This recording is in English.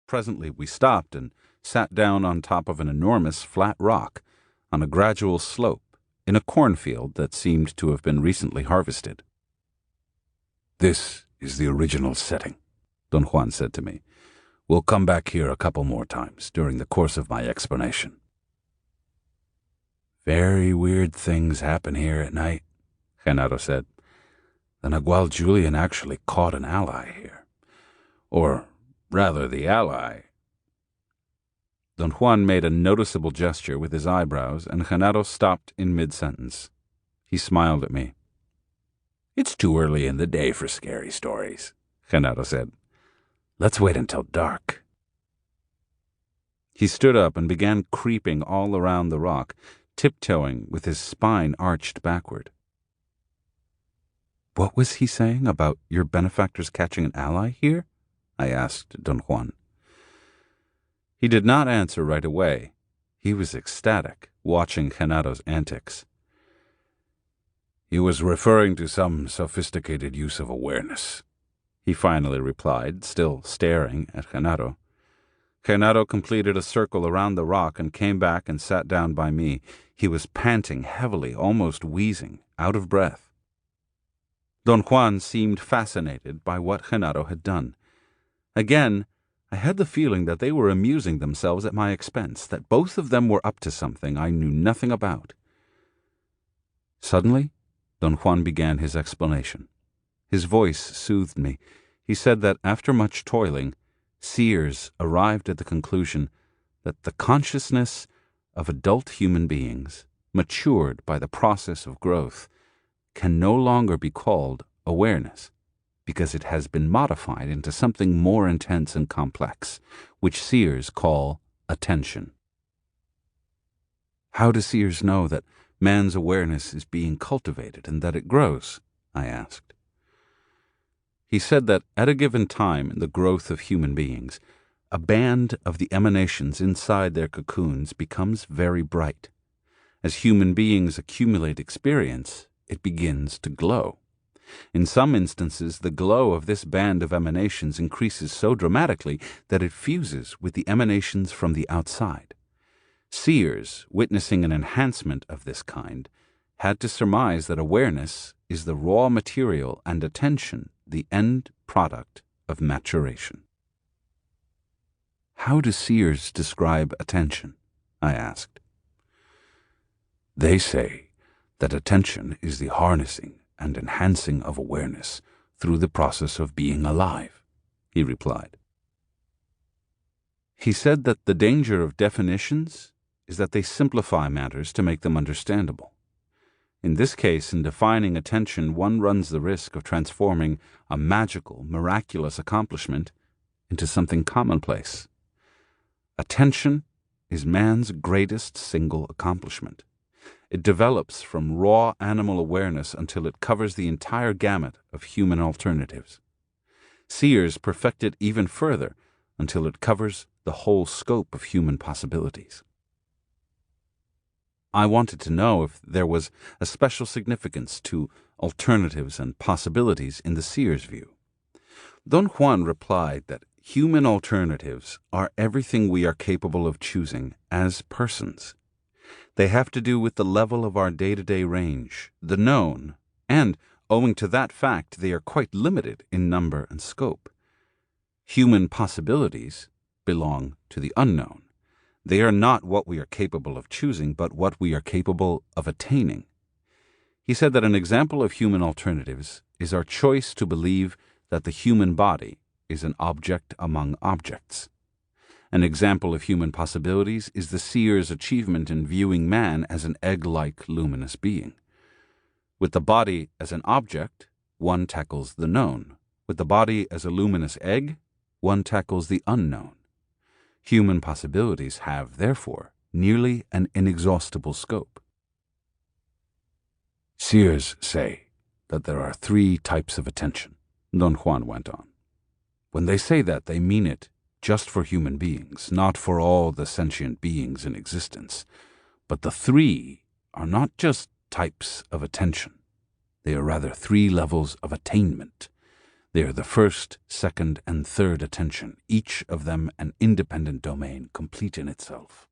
Presently we stopped and sat down on top of an enormous flat rock on a gradual slope in a cornfield that seemed to have been recently harvested. "This is the original setting," Don Juan said to me. "We'll come back here a couple more times during the course of my explanation." "Very weird things happen here at night," Genaro said. "The Nagual Julian actually caught an ally here. Or rather, the ally." Don Juan made a noticeable gesture with his eyebrows, and Genaro stopped in mid-sentence. He smiled at me. "It's too early in the day for scary stories," Genaro said. "Let's wait until dark." He stood up and began creeping all around the rock, tiptoeing with his spine arched backward. "What was he saying about your benefactors catching an ally here?" I asked Don Juan. He did not answer right away. He was ecstatic, watching Genaro's antics. "He was referring to some sophisticated use of awareness," he finally replied, still staring at Genaro. Genaro completed a circle around the rock and came back and sat down by me. He was panting heavily, almost wheezing, out of breath. Don Juan seemed fascinated by what Genaro had done. Again, I had the feeling that they were amusing themselves at my expense, that both of them were up to something I knew nothing about. Suddenly, Don Juan began his explanation. His voice soothed me. He said that after much toiling, seers arrived at the conclusion that the consciousness of adult human beings, matured by the process of growth, can no longer be called awareness, because it has been modified into something more intense and complex, which seers call attention. "How do seers know that man's awareness is being cultivated and that it grows?" I asked. He said that at a given time in the growth of human beings, a band of the emanations inside their cocoons becomes very bright. As human beings accumulate experience, it begins to glow. In some instances, the glow of this band of emanations increases so dramatically that it fuses with the emanations from the outside. Seers, witnessing an enhancement of this kind, had to surmise that awareness is the raw material and attention the end product of maturation. "How do seers describe attention?" I asked. "They say that attention is the harnessing and enhancing of awareness through the process of being alive," he replied. He said that the danger of definitions is that they simplify matters to make them understandable. In this case, in defining attention, one runs the risk of transforming a magical, miraculous accomplishment into something commonplace. Attention is man's greatest single accomplishment. It develops from raw animal awareness until it covers the entire gamut of human alternatives. Seers perfect it even further until it covers the whole scope of human possibilities. I wanted to know if there was a special significance to alternatives and possibilities in the seer's view. Don Juan replied that human alternatives are everything we are capable of choosing as persons. They have to do with the level of our day-to-day range, the known, and, owing to that fact, they are quite limited in number and scope. Human possibilities belong to the unknown. They are not what we are capable of choosing, but what we are capable of attaining. He said that an example of human alternatives is our choice to believe that the human body is an object among objects. An example of human possibilities is the seer's achievement in viewing man as an egg-like luminous being. With the body as an object, one tackles the known. With the body as a luminous egg, one tackles the unknown. Human possibilities have, therefore, nearly an inexhaustible scope. "Seers say that there are 3 types of attention," Don Juan went on. "When they say that, they mean it just for human beings, not for all the sentient beings in existence. But the 3 are not just types of attention. They are rather 3 levels of attainment. They are the first, second, and third attention, each of them an independent domain, complete in itself.